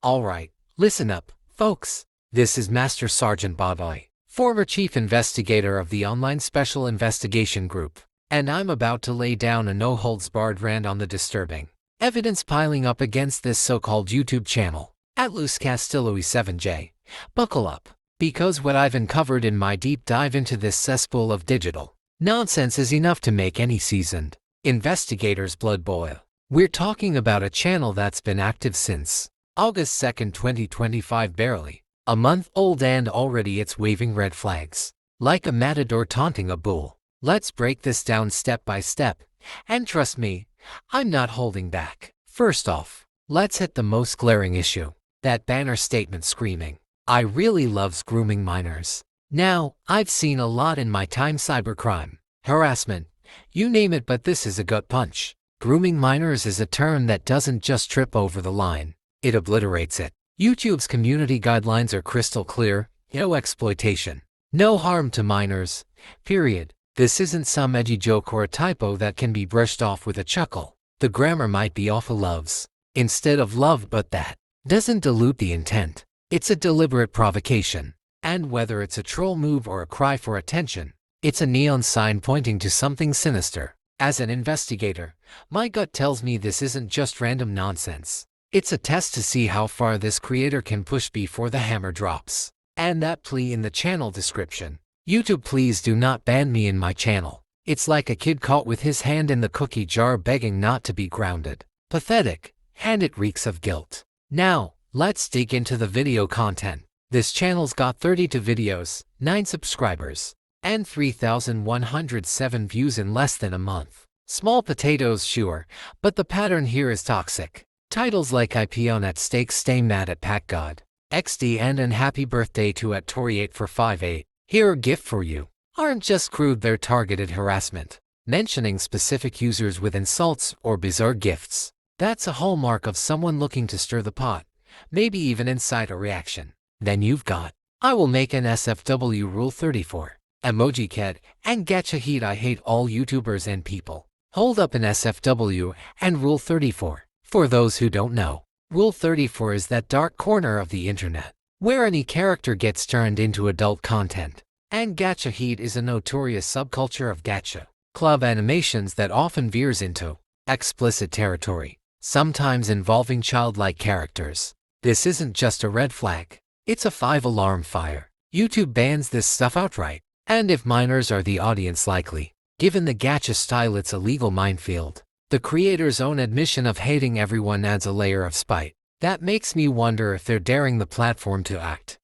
Alright, listen up, folks. This is Master Sergeant Boboy, former chief investigator of the online Special Investigation Group, and I'm about to lay down a no-holds-barred rant on the disturbing evidence piling up against this so-called YouTube channel, at Luz Castillo e7j. Buckle up, because what I've uncovered in my deep dive into this cesspool of digital nonsense is enough to make any seasoned investigator's blood boil. We're talking about a channel that's been active since August 2nd, 2025, barely a month old, and already it's waving red flags like a matador taunting a bull. Let's break this down step by step, and trust me, I'm not holding back. First off, let's hit the most glaring issue, that banner statement screaming, "I really loves grooming minors." Now, I've seen a lot in my time: cybercrime, harassment, you name it, but this is a gut punch. Grooming minors is a term that doesn't just trip over the line, it obliterates it. YouTube's community guidelines are crystal clear: no exploitation, no harm to minors, period. This isn't some edgy joke or a typo that can be brushed off with a chuckle. The grammar might be off a loves instead of love, but that doesn't dilute the intent. It's a deliberate provocation. And whether it's a troll move or a cry for attention, it's a neon sign pointing to something sinister. As an investigator, my gut tells me this isn't just random nonsense. It's a test to see how far this creator can push before the hammer drops. And that plea in the channel description: YouTube, please do not ban me in my channel. It's like a kid caught with his hand in the cookie jar begging not to be grounded. Pathetic, and it reeks of guilt. Now, let's dig into the video content. This channel's got 32 videos, 9 subscribers, and 3,107 views in less than a month. Small potatoes, sure, but the pattern here is toxic. Titles like "IPO at Stake," "Stay Mad at Pack God," XD, and "Happy Birthday to at Tori8 for 5'8", "Here a gift for you," aren't just crude, they're targeted harassment, mentioning specific users with insults or bizarre gifts. That's a hallmark of someone looking to stir the pot, maybe even incite a reaction. Then you've got "I will make an SFW Rule 34, emoji cat, and gacha heat. I hate all YouTubers and people." Hold up, an SFW and Rule 34. For those who don't know, Rule 34 is that dark corner of the internet where any character gets turned into adult content. And gacha heat is a notorious subculture of gacha club animations that often veers into explicit territory, sometimes involving childlike characters. This isn't just a red flag, it's a 5-alarm fire. YouTube bans this stuff outright. And if minors are the audience, likely, given the gacha style, it's a legal minefield. The creator's own admission of hating everyone adds a layer of spite that makes me wonder if they're daring the platform to act.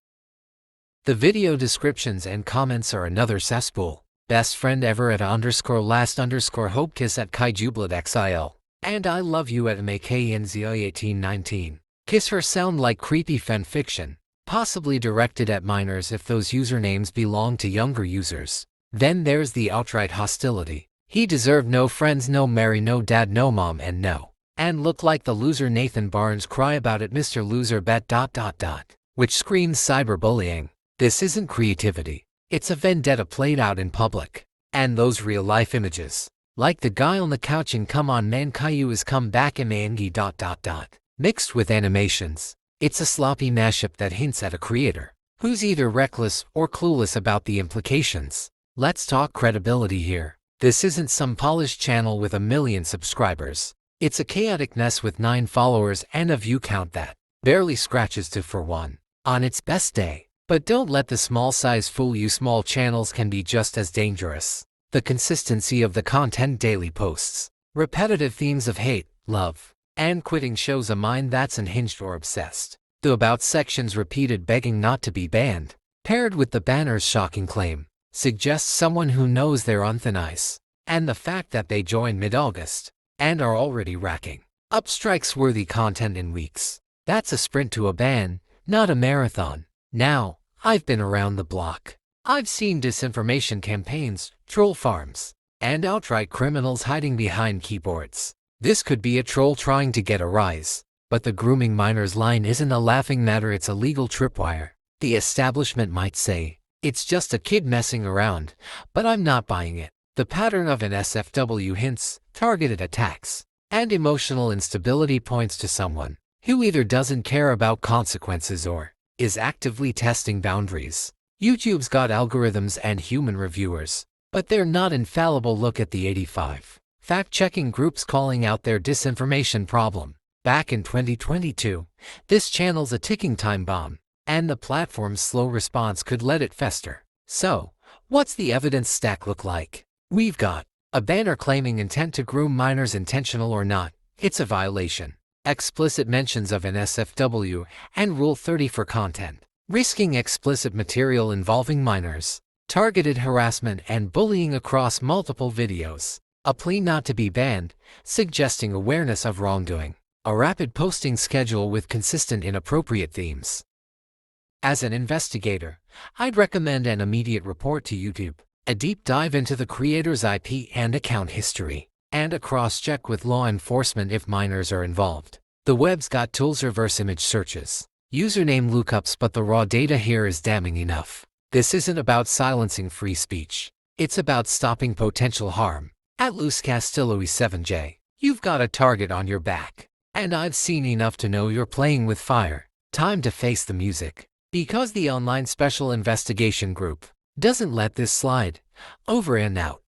The video descriptions and comments are another cesspool. "Best friend ever at _last_hope kiss at kaijubladxil. And I love you at MAKNZI1819. Kiss her." Sound like creepy fanfiction, possibly directed at minors if those usernames belong to younger users. Then there's the outright hostility. "He deserved no friends, no Mary, no dad, no mom, and no." And look like the loser Nathan Barnes cry about it, "Mr. Loser Bet ... which screams cyberbullying. This isn't creativity, it's a vendetta played out in public. And those real-life images, like the guy on the couch in "Come On Man, Caillou is come back Imangi ... mixed with animations, it's a sloppy mashup that hints at a creator who's either reckless or clueless about the implications. Let's talk credibility here. This isn't some polished channel with 1 million subscribers. It's a chaotic mess with 9 followers and a view count that barely scratches 2 for 1 on its best day. But don't let the small size fool you. Small channels can be just as dangerous. The consistency of the content, daily posts, repetitive themes of hate, love, and quitting shows a mind that's unhinged or obsessed. The about sections, repeated begging not to be banned, paired with the banner's shocking claim, suggests someone who knows they're on thin ice. And the fact that they joined mid-August and are already racking up strikes-worthy content in weeks. That's a sprint to a ban, not a marathon. Now, I've been around the block. I've seen disinformation campaigns, troll farms, and outright criminals hiding behind keyboards. This could be a troll trying to get a rise. But the grooming minors line isn't a laughing matter, it's a legal tripwire. The establishment might say, it's just a kid messing around, but I'm not buying it. The pattern of an SFW hints targeted attacks and emotional instability points to someone who either doesn't care about consequences or is actively testing boundaries. YouTube's got algorithms and human reviewers, but they're not infallible. Look at the 85 fact-checking groups calling out their disinformation problem. Back in 2022, this channel's a ticking time bomb, and the platform's slow response could let it fester. So, what's the evidence stack look like? We've got a banner claiming intent to groom minors, intentional or not, it's a violation. Explicit mentions of an SFW and Rule 30 for content. Risking explicit material involving minors. Targeted harassment and bullying across multiple videos. A plea not to be banned, suggesting awareness of wrongdoing. A rapid posting schedule with consistent inappropriate themes. As an investigator, I'd recommend an immediate report to YouTube, a deep dive into the creator's IP and account history, and a cross-check with law enforcement if minors are involved. The web's got tools, reverse image searches, username lookups, but the raw data here is damning enough. This isn't about silencing free speech. It's about stopping potential harm. At Luis Castillo e7j, you've got a target on your back. And I've seen enough to know you're playing with fire. Time to face the music. Because the online special investigation group doesn't let this slide. Over and out.